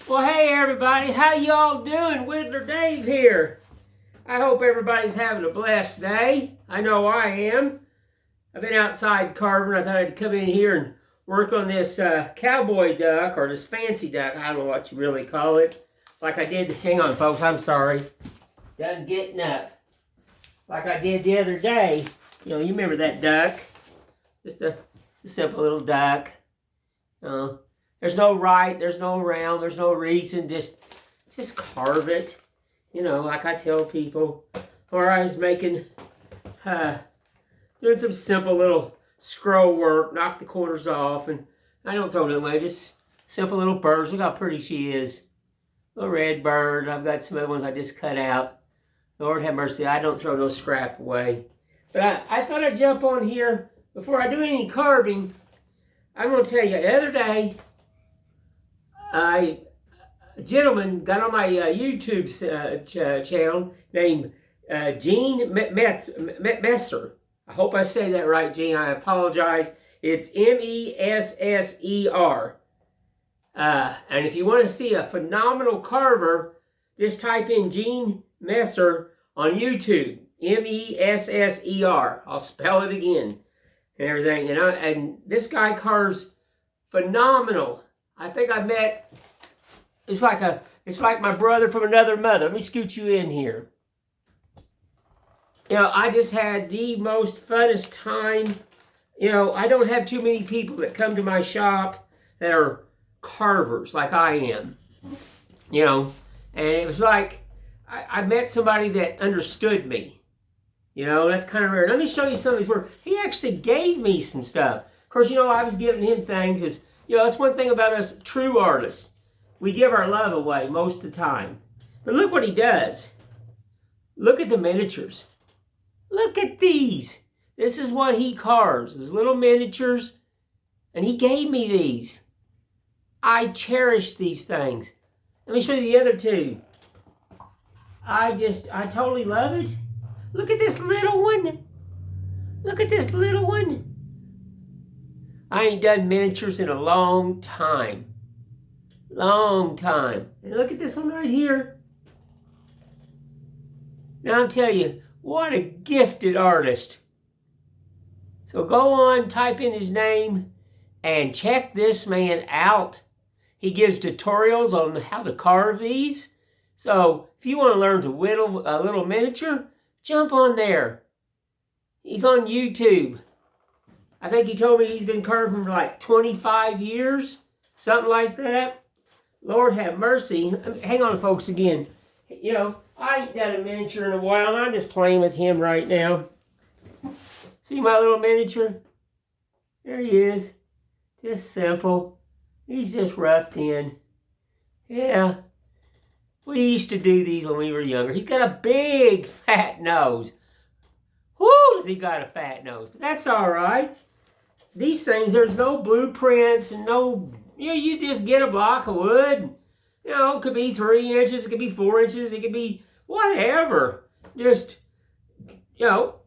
Well, hey everybody, how y'all doing? Whittler Dave here. I hope everybody's having a blessed day. I know I am. I've been outside carving. I thought I'd come in here and work on this cowboy duck, or this fancy duck. I don't know what you really call it. Like I did, hang on folks, I'm sorry. Done getting up. Like I did the other day. You know, you remember that duck. Just a simple little duck. There's no right, there's no wrong, there's no reason. Just carve it. You know, like I tell people. Or I was making, doing some simple little scroll work, knock the corners off, and I don't throw it away. Just simple little birds. Look how pretty she is. Little red bird. I've got some other ones I just cut out. Lord have mercy, I don't throw no scrap away. But I thought I'd jump on here before I do any carving. I'm going to tell you, the other day, a gentleman got on my YouTube channel named Gene Messer. I hope I say that right, Gene. I apologize. It's Messer. And if you want to see a phenomenal carver, just type in Gene Messer on YouTube. Messer. I'll spell it again and everything. And this guy carves phenomenal. I think I met, it's like my brother from another mother. Let me scoot you in here. You know, I just had the most funnest time. You know, I don't have too many people that come to my shop that are carvers like I am. You know, and it was like, I met somebody that understood me. You know, that's kind of rare. Let me show you some of his work. He actually gave me some stuff. Of course, you know, I was giving him things because, you know, that's one thing about us true artists. We give our love away most of the time. But look what he does. Look at the miniatures. Look at these. This is what he carves. His little miniatures. And he gave me these. I cherish these things. Let me show you the other two. I totally love it. Look at this little one. Look at this little one. I ain't done miniatures in a long time. Long time. And look at this one right here. Now I'll tell you, what a gifted artist. So go on, type in his name, and check this man out. He gives tutorials on how to carve these. So if you want to learn to whittle a little miniature, jump on there. He's on YouTube. I think he told me he's been carving for like 25 years, something like that. Lord have mercy. Hang on, folks, again. You know, I ain't done a miniature in a while, and I'm just playing with him right now. See my little miniature? There he is. Just simple. He's just roughed in. Yeah. We used to do these when we were younger. He's got a big, fat nose. Whoo, does he got a fat nose. But that's all right. These things, there's no blueprints and no, you know, you just get a block of wood. You know, it could be 3 inches, it could be 4 inches, it could be whatever. Just, you know,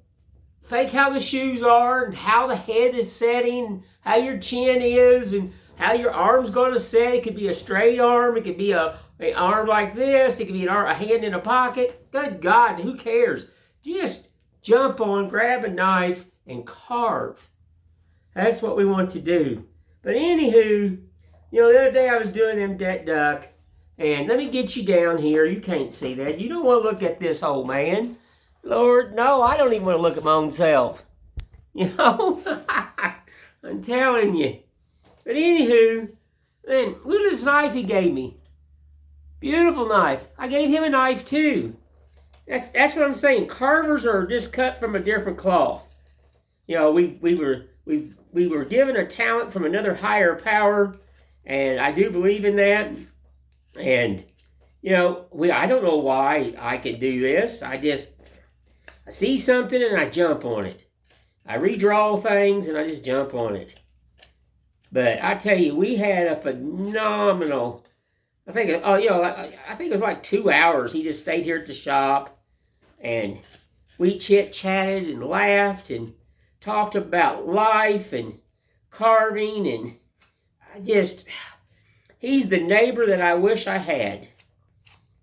think how the shoes are and how the head is setting, how your chin is and how your arm's going to set. It could be a straight arm, it could be an arm like this, it could be a hand in a pocket. Good God, who cares? Just jump on, grab a knife, and carve. That's what we want to do. But anywho, you know, the other day I was doing that duck, and let me get you down here. You can't see that. You don't want to look at this old man. Lord, no, I don't even want to look at my own self. You know? I'm telling you. But anywho, then look at this knife he gave me. Beautiful knife. I gave him a knife too. That's what I'm saying. Carvers are just cut from a different cloth. You know, we were given a talent from another higher power, and I do believe in that. And you know, I don't know why I could do this. I see something and I jump on it. I redraw things and I just jump on it. But I tell you, we had a phenomenal. I think it was like 2 hours. He just stayed here at the shop, and we chit-chatted and laughed and talked about life and carving, and He's the neighbor that I wish I had.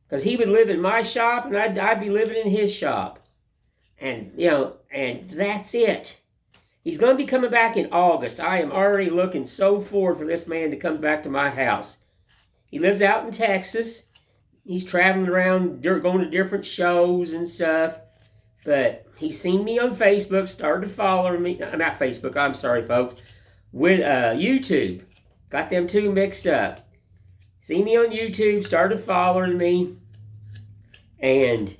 Because he would live in my shop and I'd be living in his shop. And, and that's it. He's going to be coming back in August. I am already looking so forward for this man to come back to my house. He lives out in Texas. He's traveling around, going to different shows and stuff. But he's seen me on Facebook, started to follow me. Not Facebook, I'm sorry, folks. With YouTube. Got them two mixed up. See me on YouTube, started following me. And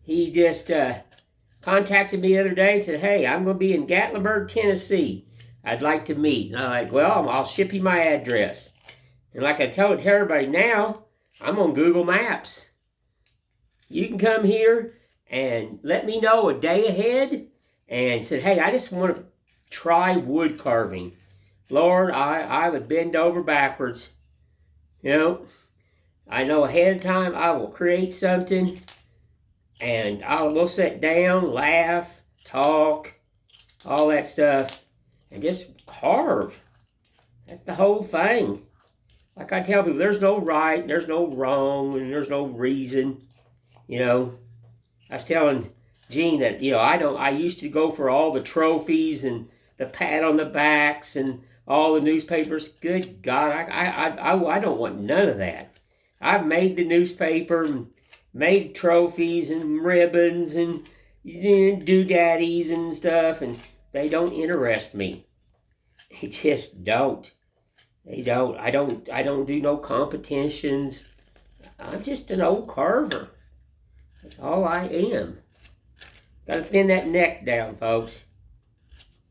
he just contacted me the other day and said, hey, I'm going to be in Gatlinburg, Tennessee. I'd like to meet. And I'm like, well, I'll ship you my address. And like I tell everybody now, I'm on Google Maps. You can come here and let me know a day ahead and said, hey, I just want to try wood carving. Lord, I would bend over backwards. I know ahead of time I will create something and we'll sit down, laugh, talk, all that stuff, and just carve. That's the whole thing. Like I tell people, there's no right, there's no wrong, and there's no reason. I was telling Gene that, I used to go for all the trophies and the pat on the backs and all the newspapers. Good God, I don't want none of that. I've made the newspaper and made trophies and ribbons and doodaddies and stuff, and they don't interest me. They just don't. They don't. I don't do no competitions. I'm just an old carver. That's all I am. Got to thin that neck down, folks.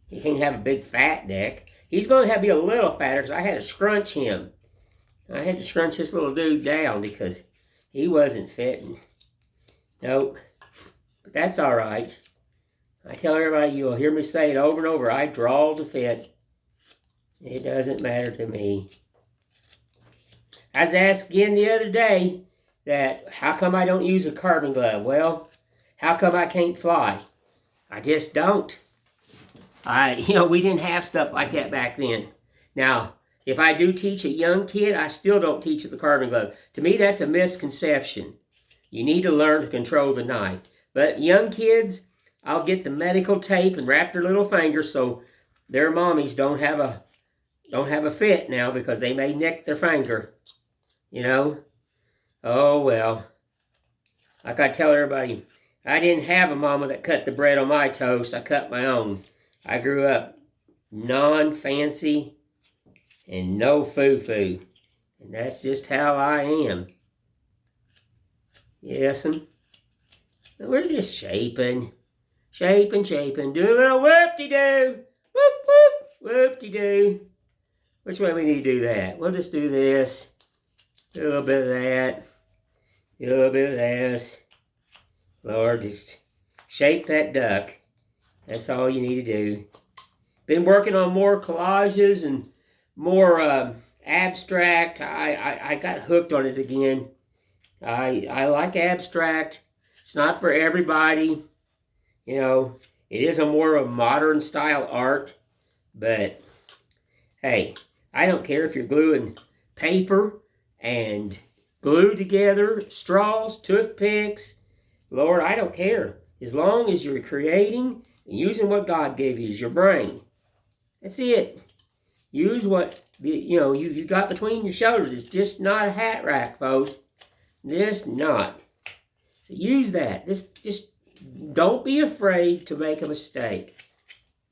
He can't have a big fat neck. He's going to have to be a little fatter because I had to scrunch him. I had to scrunch this little dude down because he wasn't fitting. Nope. But that's all right. I tell everybody, you'll hear me say it over and over, I draw to fit. It doesn't matter to me. I was asked again the other day that how come I don't use a carving glove? Well, how come I can't fly? I just don't. We didn't have stuff like that back then. Now, if I do teach a young kid, I still don't teach with the carving glove. To me, that's a misconception. You need to learn to control the knife. But young kids, I'll get the medical tape and wrap their little fingers so their mommies don't have a fit now because they may nick their finger. Oh well. Like I tell everybody, I didn't have a mama that cut the bread on my toast. I cut my own. I grew up non-fancy and no foo-foo. And that's just how I am. Yes'm. So we're just shaping, doing a little whoop-de-doo. Whoop, whoop, whoop-de-doo. Which way we need to do that? We'll just do this. Do a little bit of that. Do a little bit of this. Lord, just shape that duck. That's all you need to do. Been working on more collages and more abstract. I got hooked on it again. I like abstract. It's not for everybody. It is a more of a modern style art. But, hey, I don't care if you're gluing paper and glue together, straws, toothpicks. Lord, I don't care. As long as you're creating and using what God gave you as your brain. That's it. Use what you got between your shoulders. It's just not a hat rack, folks. Just not. So use that. Just don't be afraid to make a mistake.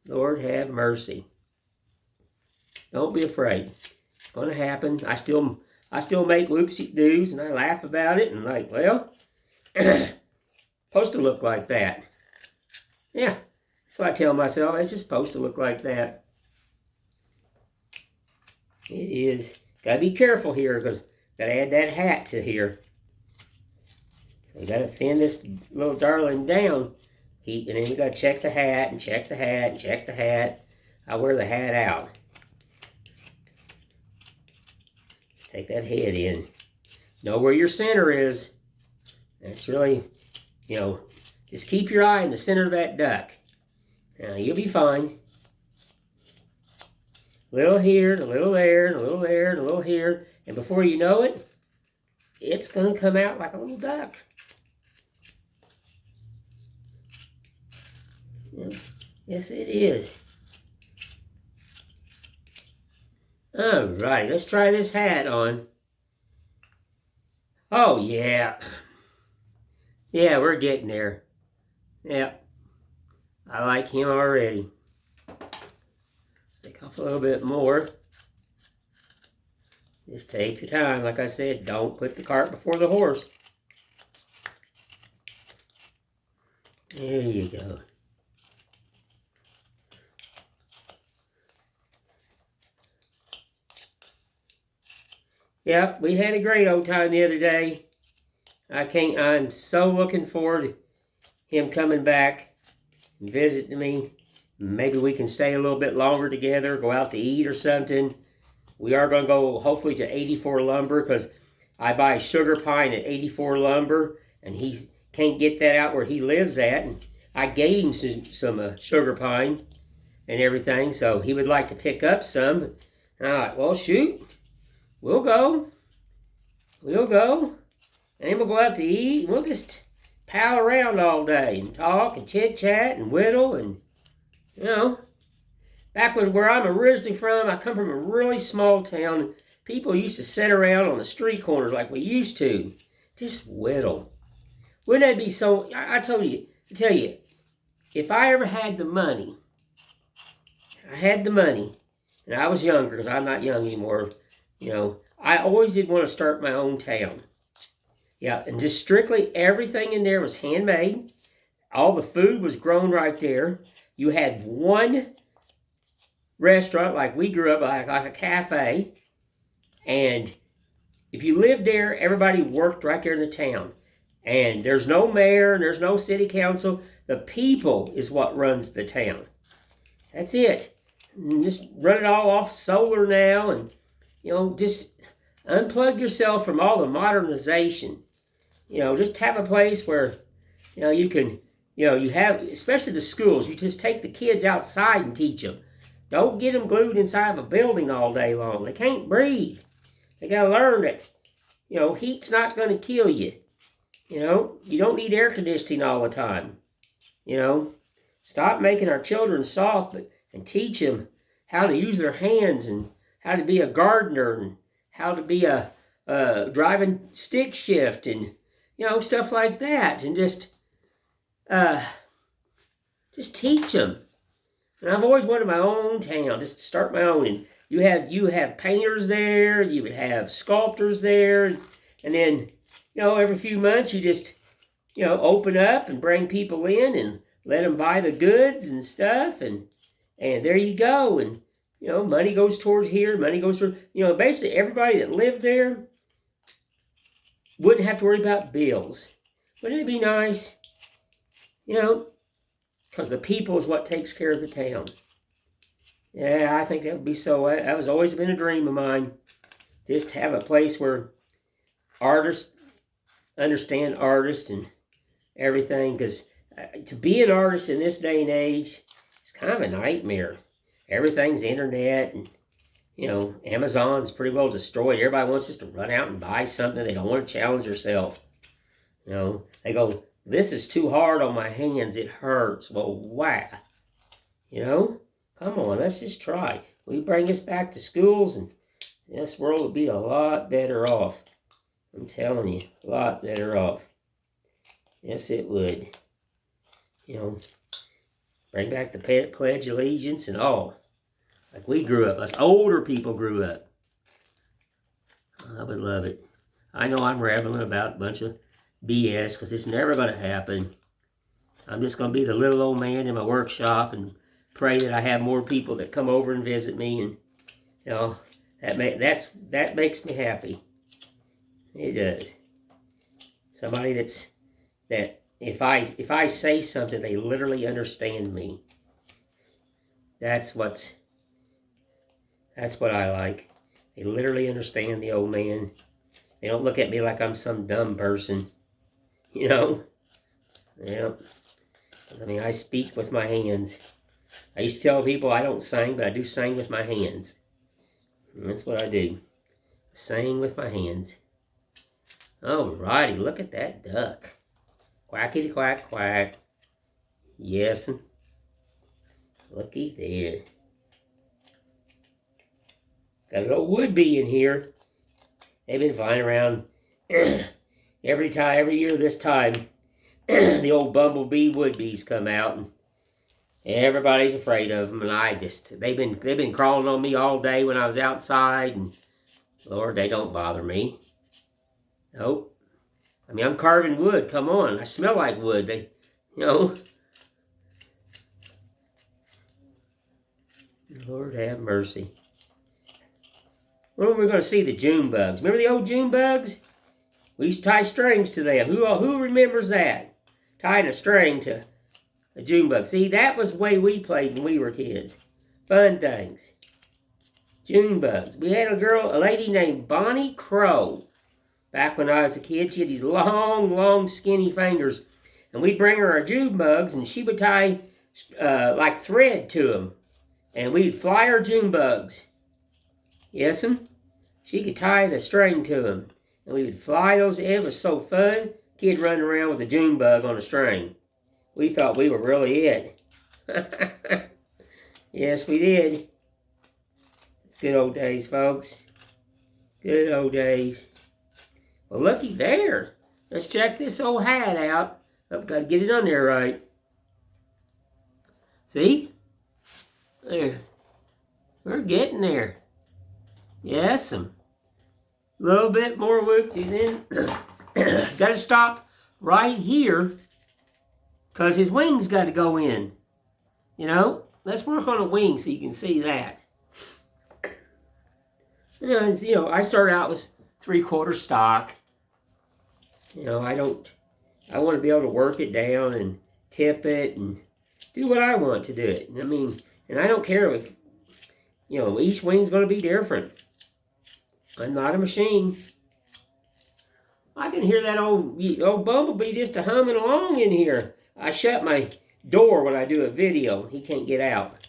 Lord have mercy. Don't be afraid. It's going to happen. I still make whoopsie-doos and I laugh about it and supposed to look like that. Yeah, that's what I tell myself. It's just supposed to look like that. It is. Got to be careful here because got to add that hat to here. So you got to thin this little darling down. And then we got to check the hat and check the hat and check the hat. I wear the hat out. Let's take that head in. Know where your center is. That's really, just keep your eye in the center of that duck. Now you'll be fine. A little here, and a little there, and a little there, and a little here. And before you know it, it's going to come out like a little duck. Yeah. Yes, it is. All right, let's try this hat on. Oh, yeah. Yeah, we're getting there. Yeah, I like him already. Take off a little bit more. Just take your time. Like I said, don't put the cart before the horse. There you go. Yep, we had a great old time the other day. I'm so looking forward to him coming back and visiting me. Maybe we can stay a little bit longer together, go out to eat or something. We are going to go hopefully to 84 Lumber because I buy sugar pine at 84 Lumber and he can't get that out where he lives at. And I gave him some sugar pine and everything, so he would like to pick up some. And I'm like, well, shoot, we'll go. We'll go. And then we'll go out to eat. And we'll just pal around all day and talk and chit-chat and whittle and, you know. Back where I'm originally from, I come from a really small town. People used to sit around on the street corners like we used to. Just whittle. Wouldn't that be so... I tell you, if I ever had the money, and I was younger, because I'm not young anymore, you know, I always did want to start my own town. Yeah, and just strictly everything in there was handmade. All the food was grown right there. You had one restaurant like we grew up, like a cafe. And if you lived there, everybody worked right there in the town. And there's no mayor, and there's no city council. The people is what runs the town. That's it. And just run it all off solar now, and, you know, just unplug yourself from all the modernization. You know, just have a place where, you know, you can, you know, you have, especially the schools, you just take the kids outside and teach them. Don't get them glued inside of a building all day long. They can't breathe. They got to learn that, you know, heat's not going to kill you. You know, you don't need air conditioning all the time. You know, stop making our children soft, and teach them how to use their hands and how to be a gardener and how to be a driving stick shift and, you know, stuff like that. And just teach them. And I've always wanted my own town, just to start my own. And you have painters there, you would have sculptors there, and then, you know, every few months you just, you know, open up and bring people in and let them buy the goods and stuff, and there you go. And, you know, money goes towards here, money goes towards, you know, basically everybody that lived there wouldn't have to worry about bills. Wouldn't it be nice? You know, because the people is what takes care of the town. Yeah, I think that would be so, that has always been a dream of mine. Just have a place where artists understand artists and everything. Because to be an artist in this day and age, it's kind of a nightmare. Everything's internet, and, you know, Amazon's pretty well destroyed. Everybody wants just to run out and buy something. They don't want to challenge themselves. You know, they go, this is too hard on my hands. It hurts. Well, why? You know, come on, let's just try. We bring this back to schools, and this world would be a lot better off. I'm telling you, a lot better off. Yes, it would. You know, bring back the Pledge of Allegiance and all. Like we grew up, us older people grew up. I would love it. I know I'm rambling about a bunch of BS because it's never going to happen. I'm just going to be the little old man in my workshop and pray that I have more people that come over and visit me, and, you know, that makes me happy. It does. Somebody that if I say something, they literally understand me. That's what I like. They literally understand the old man. They don't look at me like I'm some dumb person. You know? Yeah. I mean, I speak with my hands. I used to tell people I don't sing, but I do sing with my hands. And that's what I do. Sing with my hands. Alrighty, look at that duck. Quackity quack quack. Yes. Looky there. Got a little wood bee in here. They've been flying around every year this time. The old bumblebee wood bees come out, and everybody's afraid of them. And they've been crawling on me all day when I was outside, and Lord, they don't bother me. Nope. I mean, I'm carving wood. Come on, I smell like wood. Lord have mercy. When are we going to see the June bugs? Remember the old June bugs? We used to tie strings to them. Who remembers that? Tying a string to a June bug. See, that was the way we played when we were kids. Fun things. June bugs. We had a lady named Bonnie Crow. Back when I was a kid, she had these long, long, skinny fingers. And we'd bring her our June bugs, and she would tie like thread to them. And we'd fly our June bugs. Yes'm. She could tie the string to them. And we would fly those. It was so fun. Kid running around with a June bug on a string. We thought we were really it. Yes, we did. Good old days, folks. Good old days. Well, looky there. Let's check this old hat out. I've got to get it on there right. See? There. We're getting there. Yes, a little bit more work to then. Got to stop right here because his wings got to go in. Let's work on a wing so you can see that. And, I start out with 3/4 stock. I want to be able to work it down and tip it and do what I want to do it. I mean, and I don't care if, each wing's going to be different. I'm not a machine. I can hear that old bumblebee just humming along in here. I shut my door when I do a video. He can't get out.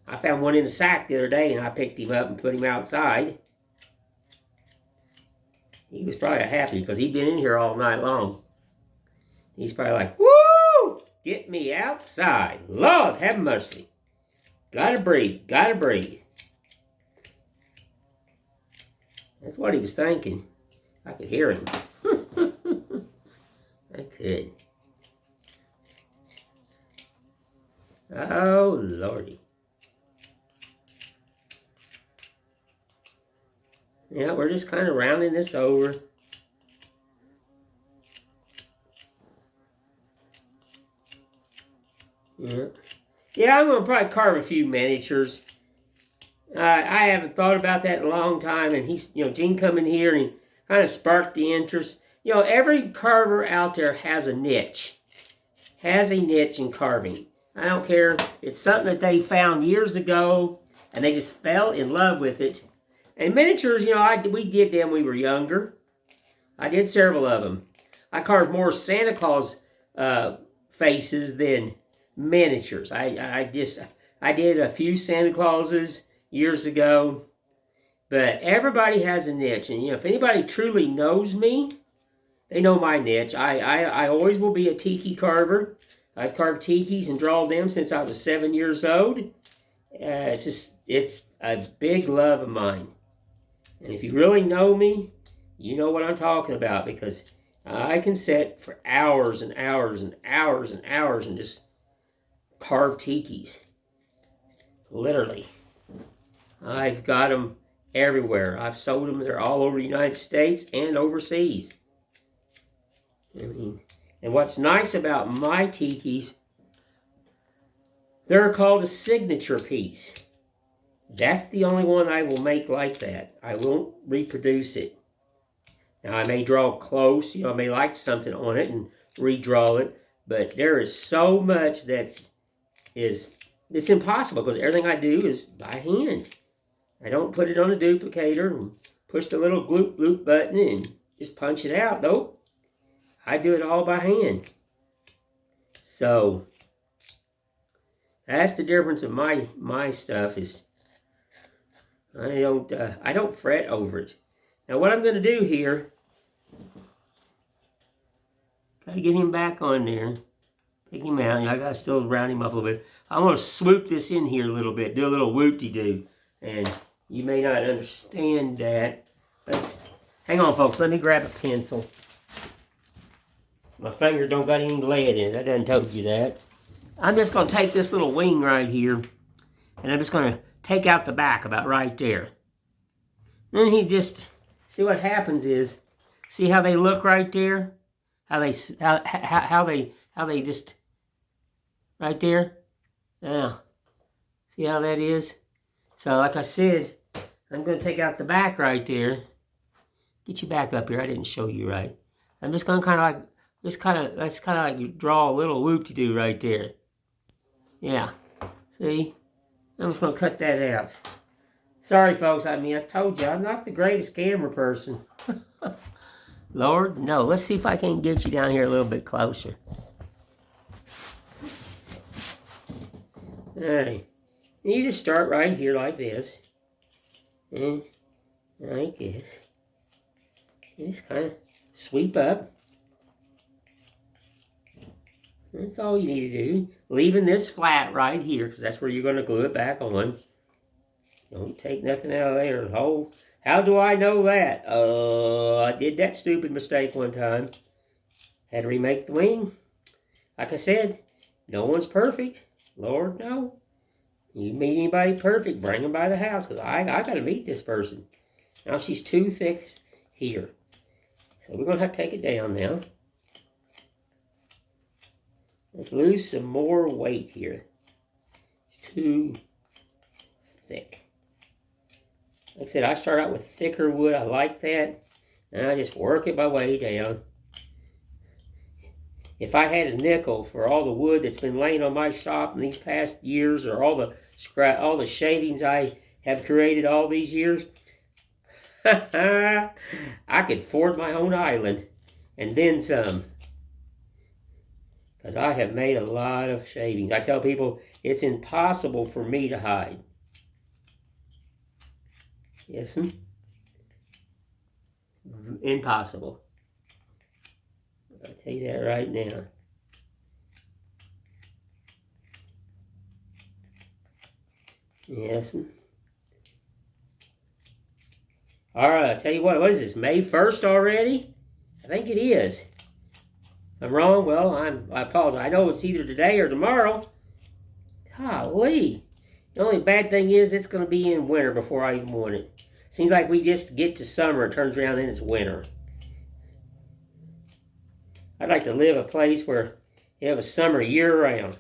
I found one in a sack the other day, and I picked him up and put him outside. He was probably happy because he'd been in here all night long. He's probably like, woo! Get me outside. Lord, have mercy. Gotta breathe. Gotta breathe. That's what he was thinking. I could hear him. I could. Oh, Lordy. Yeah, we're just kind of rounding this over. Yeah, I'm going to probably carve a few miniatures. I haven't thought about that in a long time, and Gene come in here and he kind of sparked the interest. Every carver out there has a niche. Has a niche in carving. I don't care. It's something that they found years ago, and they just fell in love with it. And miniatures, we did them when we were younger. I did several of them. I carved more Santa Claus faces than miniatures. I did a few Santa Clauses years ago, but everybody has a niche, and if anybody truly knows me, they know my niche. I always will be a tiki carver. I've carved tikis and drawn them since I was 7 years old. It's a big love of mine, and if you really know me, you know what I'm talking about, because I can sit for hours and hours and hours and hours and just carve tikis. Literally. I've got them everywhere. I've sold them. They're all over the United States and overseas. And what's nice about my tikis, they're called a signature piece. That's the only one I will make like that. I won't reproduce it. Now, I may draw close. I may like something on it and redraw it. But there is so much it's impossible, because everything I do is by hand. I don't put it on a duplicator and push the little gloop gloop button and just punch it out. Nope. I do it all by hand. So that's the difference of my stuff is I don't fret over it. Now what I'm going to do here, got to get him back on there. Take him out. I got to still round him up a little bit. I'm going to swoop this in here a little bit, do a little whoop-de-doo. And you may not understand that. Hang on, folks. Let me grab a pencil. My finger don't got any lead in it. I done told you that. I'm just going to take this little wing right here, and I'm just going to take out the back about right there. Then he just, see what happens is, see how they look right there? How they just, right there? Yeah. See how that is? So like I said, I'm going to take out the back right there. Get you back up here. I didn't show you right. I'm just going to kind of like, let's kind of like draw a little whoop-de-doo right there. Yeah. See? I'm just going to cut that out. Sorry, folks. I mean, I told you, I'm not the greatest camera person. Lord, no. Let's see if I can get you down here a little bit closer. All right. And you just start right here like this. And like this. Just kind of sweep up. That's all you need to do. Leaving this flat right here, because that's where you're going to glue it back on. Don't take nothing out of there. Oh, how do I know that? I did that stupid mistake one time. Had to remake the wing. Like I said, no one's perfect. Lord, no. You meet anybody perfect, bring them by the house, because I got to meet this person. Now she's too thick here. So we're going to have to take it down now. Let's lose some more weight here. It's too thick. Like I said, I start out with thicker wood. I like that. And I just work it my way down. If I had a nickel for all the wood that's been laying on my shop in these past years, or all the shavings I have created all these years, I could afford my own island and then some. Because I have made a lot of shavings. I tell people it's impossible for me to hide. Yes, impossible. I'll tell you that right now. Yes. All right, I'll tell you what is this, May 1st already? I think it is. If I'm wrong, well, I apologize. I know it's either today or tomorrow. Golly. The only bad thing is it's going to be in winter before I even want it. Seems like we just get to summer, it turns around, and it's winter. I'd like to live a place where you have a summer year-round.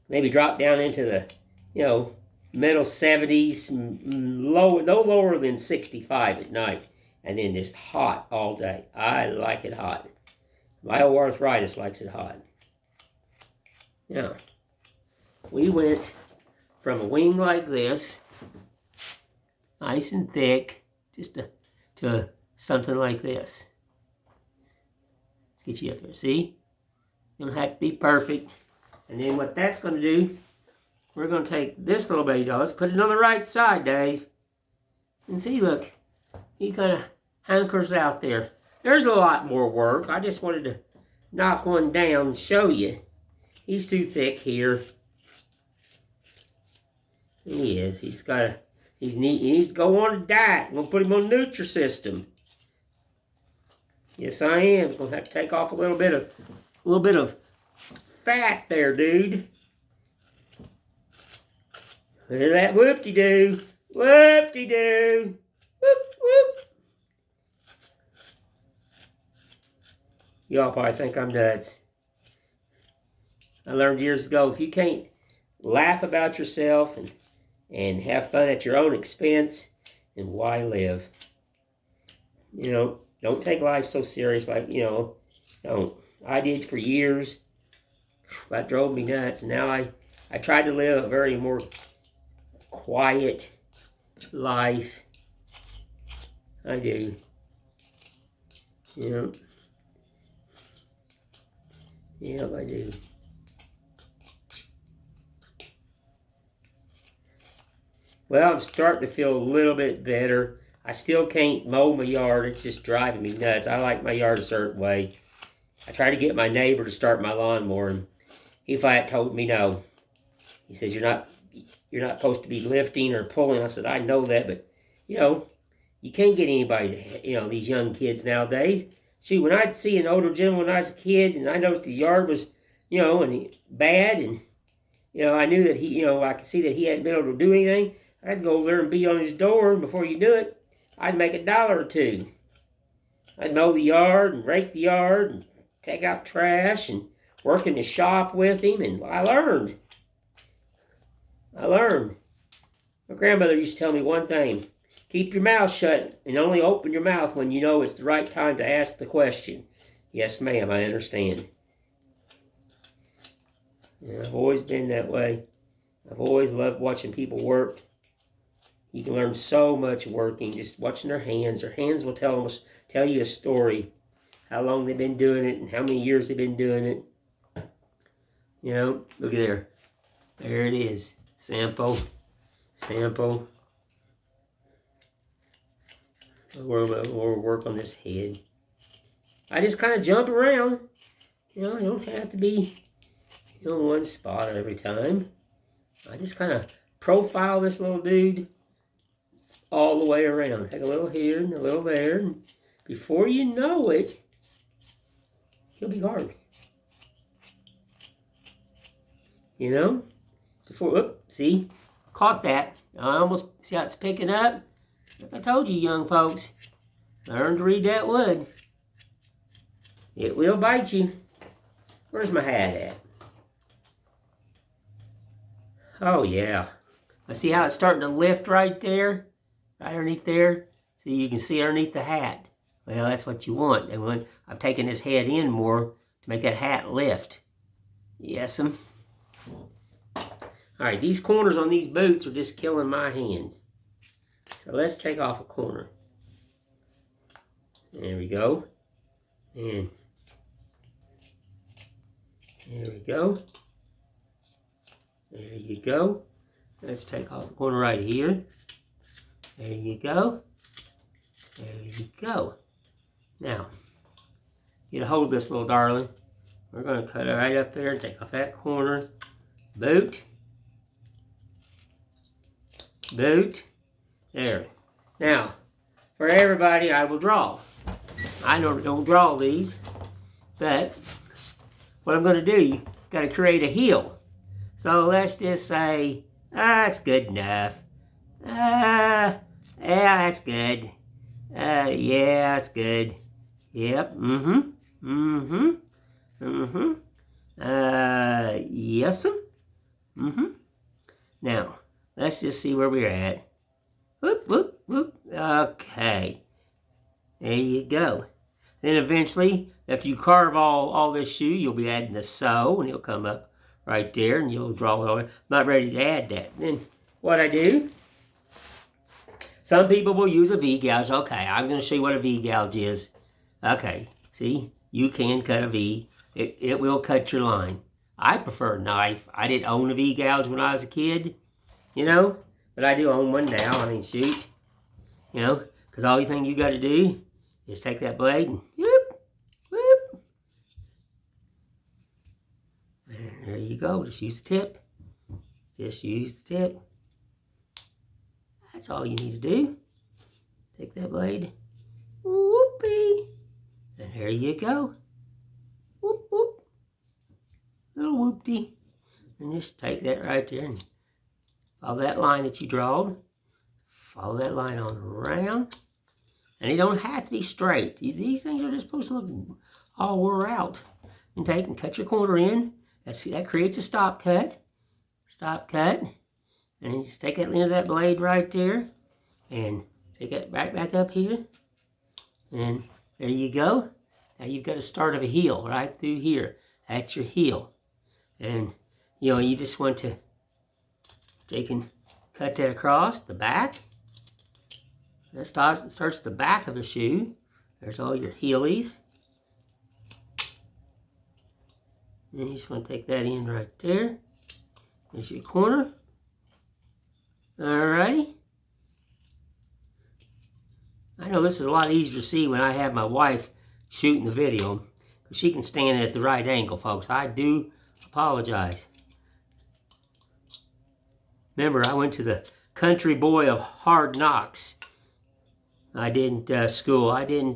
Maybe drop down into the, middle 70s, no lower than 65 at night, and then just hot all day. I like it hot. My old arthritis likes it hot. Now, we went from a wing like this, nice and thick, just to something like this. Let's get you up there. See? You don't have to be perfect. And then what that's going to do, we're going to take this little baby doll. Let's put it on the right side, Dave. And see, look, he kind of hunkers out there. There's a lot more work. I just wanted to knock one down and show you. He's too thick here. He is. He needs to go on a diet. I'm going to put him on a Nutrisystem. Yes, I am. I'm going to have to take off a little bit of fat there, dude. Look at that whoop-de-doo. Whoop-de-doo. Whoop, whoop. Y'all probably think I'm nuts. I learned years ago, if you can't laugh about yourself and have fun at your own expense, then why live? Don't take life so serious, don't. I did for years. That drove me nuts. And now I tried to live a very more quiet life. I do. Yep, I do. Well, I'm starting to feel a little bit better. I still can't mow my yard. It's just driving me nuts. I like my yard a certain way. I tried to get my neighbor to start my lawnmower, and he flat told me no. He says, you're not supposed to be lifting or pulling. I said, I know that, but, you know, you can't get anybody to, you know, these young kids nowadays. Shoot, when I'd see an older gentleman when I was a kid, and I noticed his yard was, you know, bad, and, you know, I knew that he, you know, I could see that he hadn't been able to do anything, I'd go over there and beat on his door, and before you knew it, I'd make $1 or $2. I'd mow the yard and rake the yard and take out trash and work in the shop with him, and I learned. My grandmother used to tell me one thing: keep your mouth shut and only open your mouth when you know it's the right time to ask the question. Yes, ma'am, I understand. Yeah, I've always been that way. I've always loved watching people work. You can learn so much working, just watching their hands. Their hands will tell you a story, how long they've been doing it and how many years they've been doing it. You know, look at there. There it is. Sample. We'll work on this head. I just kind of jump around. You know, I don't have to be, you know, one spot every time. I just kind of profile this little dude all the way around. Take a little here and a little there, and before you know it, he'll be hard. You know? See? Caught that. I almost, see how it's picking up? Like I told you, young folks, learn to read that wood. It will bite you. Where's my hat at? Oh, yeah. I see how it's starting to lift right there? Right underneath there? See, you can see underneath the hat. Well, that's what you want. And when I'm taking this head in more to make that hat lift. Yes'm. All right, these corners on these boots are just killing my hands. So let's take off a corner. There we go. And there we go. There you go. Let's take off the corner right here. There you go. There you go. Now, get a hold of this little darling. We're going to cut it right up there and take off that corner. Boot. There. Now, for everybody, I will draw. I don't draw these, but what I'm going to do, you got to create a heel. So let's just say, that's good enough. Yeah, that's good. Yeah, that's good. Yep. Yes'm. Now, let's just see where we're at. Whoop. Okay. There you go. Then eventually, after you carve all this shoe, you'll be adding the sew, and it'll come up right there, and you'll draw it over. I'm not ready to add that. Then what I do, some people will use a V-gouge. Okay, I'm going to show you what a V-gouge is. Okay, see, you can cut a V. It will cut your line. I prefer a knife. I didn't own a V-gouge when I was a kid, you know, but I do own one now. I mean, shoot, you know, because all you think you got to do is take that blade and whoop. And there you go. Just use the tip. That's all you need to do. Take that blade. Whoopee. And there you go. Whoop. Little whoopty. And just take that right there and follow that line that you drawed. Follow that line on around. And it don't have to be straight. These things are just supposed to look all wore out. And take and cut your corner in. That creates a stop cut. And you just take that end of that blade right there. And take it right back up here. And there you go. Now you've got a start of a heel right through here. That's your heel. And, you know, you just want to take and cut that across the back. That starts the back of the shoe. There's all your heelies. Then you just want to take that in right there. There's your corner. Alrighty. I know this is a lot easier to see when I have my wife shooting the video, because she can stand at the right angle, folks. I do apologize. Remember, I went to the country boy of hard knocks. I didn't school. I didn't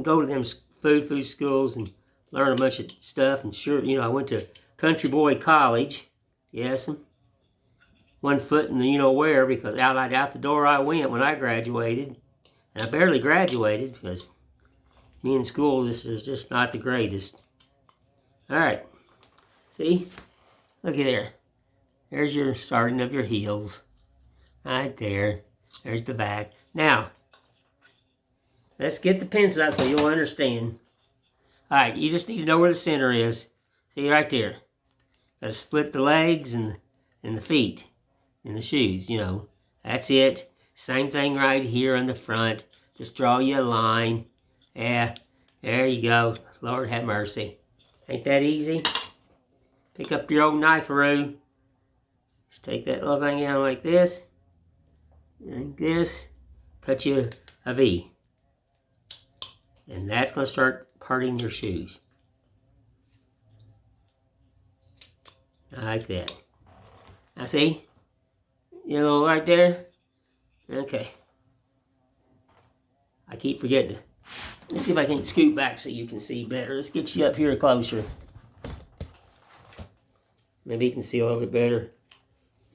go to them food schools and learn a bunch of stuff. And sure, I went to country boy college. Yes, and 1 foot in the where, because out the door I went when I graduated. And I barely graduated because me in school is just not the greatest. All right, see, look at there. There's your starting of your heels. Right there. There's the back. Now, let's get the pencil out so you'll understand. All right, you just need to know where the center is. See, right there. Got to split the legs and the feet and the shoes, That's it. Same thing right here on the front. Just draw you a line. Yeah, there you go. Lord have mercy. Ain't that easy? Pick up your old knife-a-roo. Just take that little thing out like this. Like this. Cut you a V. And that's going to start parting your shoes. Like that. Now see? Right there? Okay. I keep forgetting to. Let's see if I can scoot back so you can see better. Let's get you up here closer. Maybe you can see a little bit better.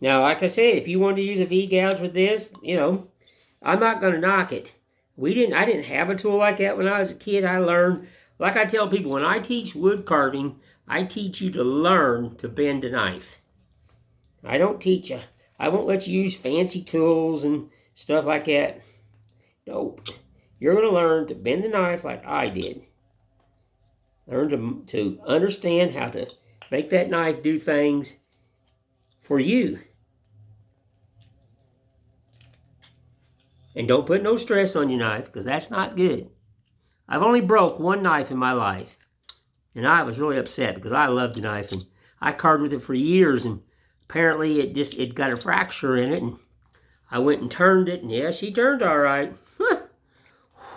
Now, like I said, if you wanted to use a V-gouge with this, I'm not going to knock it. I didn't have a tool like that when I was a kid. I learned, like I tell people, when I teach wood carving, I teach you to learn to bend a knife. I don't teach you. I won't let you use fancy tools and stuff like that. Nope. You're going to learn to bend the knife like I did. Learn to understand how to make that knife do things for you. And don't put no stress on your knife, because that's not good. I've only broke 1 knife in my life. And I was really upset because I loved the knife. And I carved with it for years. And apparently it got a fracture in it. And I went and turned it. And yeah, she turned all right.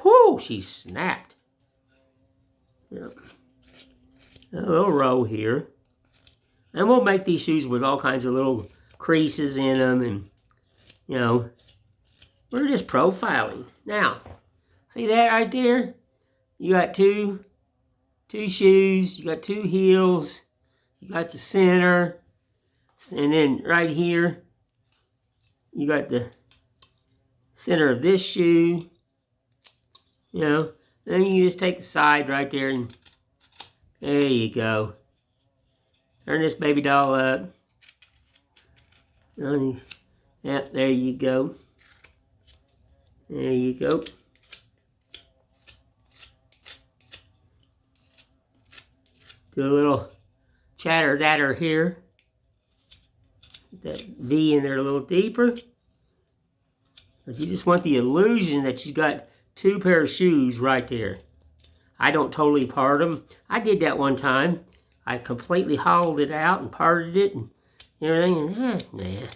Whoo, she snapped. Yep. A little row here. And we'll make these shoes with all kinds of little creases in them. And, we're just profiling. Now, see that right there? You got two shoes. You got 2 heels. You got the center. And then right here, you got the center of this shoe. Then you just take the side right there and there you go. Turn this baby doll up. Yep, there you go. There you go. Do a little chatter-datter here. Get that V in there a little deeper. Because you just want the illusion that you got 2 pair of shoes right there. I don't totally part them. I did that one time. I completely hollowed it out and parted it and everything. And nah.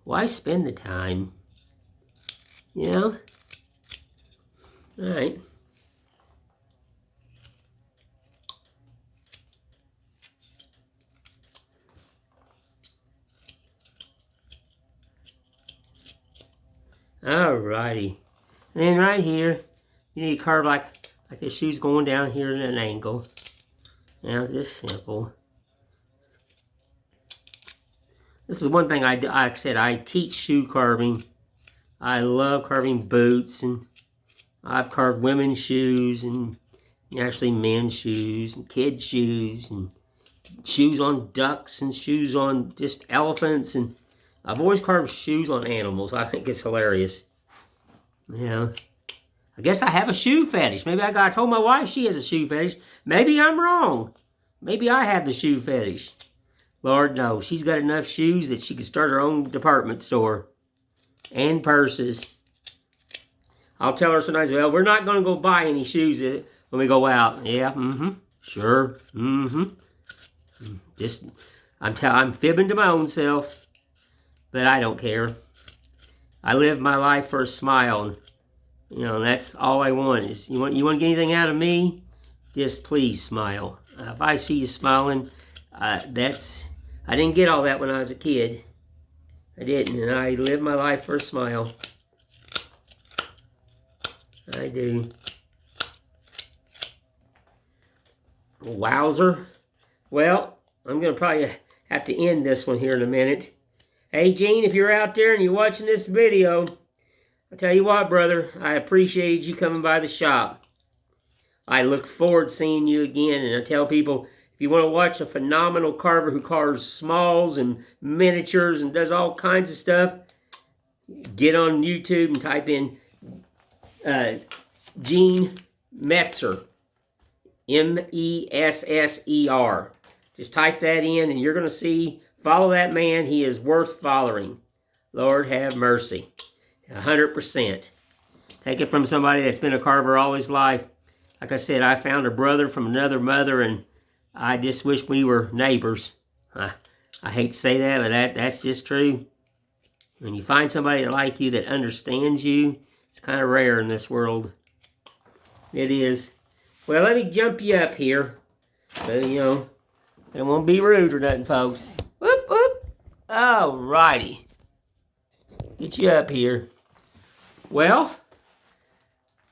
Why spend the time? All right. Alrighty. And then right here, you need to carve like the shoe's going down here at an angle. Now it's just simple. This is one thing like I said, I teach shoe carving. I love carving boots, and I've carved women's shoes and actually men's shoes and kids' shoes and shoes on ducks and shoes on just elephants, and I've always carved shoes on animals. I think it's hilarious. I guess I have a shoe fetish. Maybe I told my wife she has a shoe fetish. Maybe I'm wrong. Maybe I have the shoe fetish. Lord knows. She's got enough shoes that she could start her own department store. And purses. I'll tell her sometimes, well, we're not going to go buy any shoes when we go out. Yeah, sure, Just, I'm fibbing to my own self, but I don't care. I live my life for a smile. And You know, that's all I want is you want to get anything out of me, just please smile. If I see you smiling, I didn't get all that when I was a kid. I didn't, and I live my life for a smile. I do. Wowzer. Well, I'm going to probably have to end this one here in a minute. Hey, Gene, if you're out there and you're watching this video, I'll tell you what, brother, I appreciated you coming by the shop. I look forward to seeing you again, and I tell people, if you want to watch a phenomenal carver who carves smalls and miniatures and does all kinds of stuff, get on YouTube and type in Gene Messer, Messer. Just type that in and you're going to see, follow that man. He is worth following. Lord have mercy. 100%. Take it from somebody that's been a carver all his life. Like I said, I found a brother from another mother, and I just wish we were neighbors. I hate to say that, but that's just true. When you find somebody like you that understands you, it's kind of rare in this world. It is. Well, let me jump you up here. So, you know, I won't be rude or nothing, folks. Whoop, whoop. All righty. Get you up here. Well,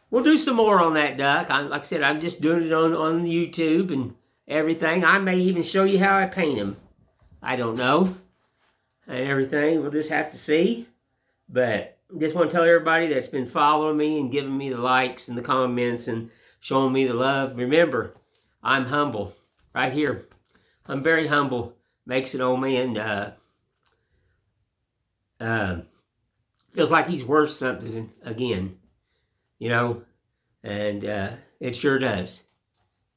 we'll do some more on that duck. Like I said, I'm just doing it on YouTube and everything. I may even show you how I paint him. I don't know. And everything. We'll just have to see. But just want to tell everybody that's been following me and giving me the likes and the comments and showing me the love. Remember, I'm humble. Right here. I'm very humble. Makes an old man feels like he's worth something again. You know? And it sure does.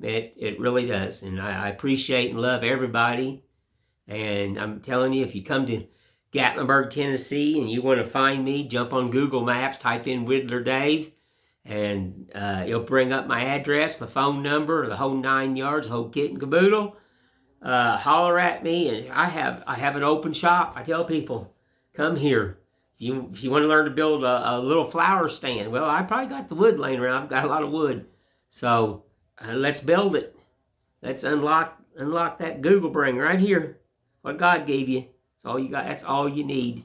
It really does. And I appreciate and love everybody. And I'm telling you, if you come to Gatlinburg, Tennessee, and you want to find me, jump on Google Maps, type in Whittler Dave, and it'll bring up my address, my phone number, the whole 9 yards, the whole kit and caboodle. Holler at me, and I have an open shop. I tell people, come here. If you want to learn to build a little flower stand, well, I probably got the wood laying around. I've got a lot of wood, so let's build it. Let's unlock that Google brain right here. What God gave you. That's all you got. That's all you need.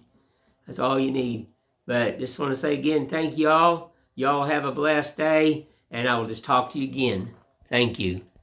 That's all you need. But just want to say again, thank you all. Y'all have a blessed day, and I will just talk to you again. Thank you.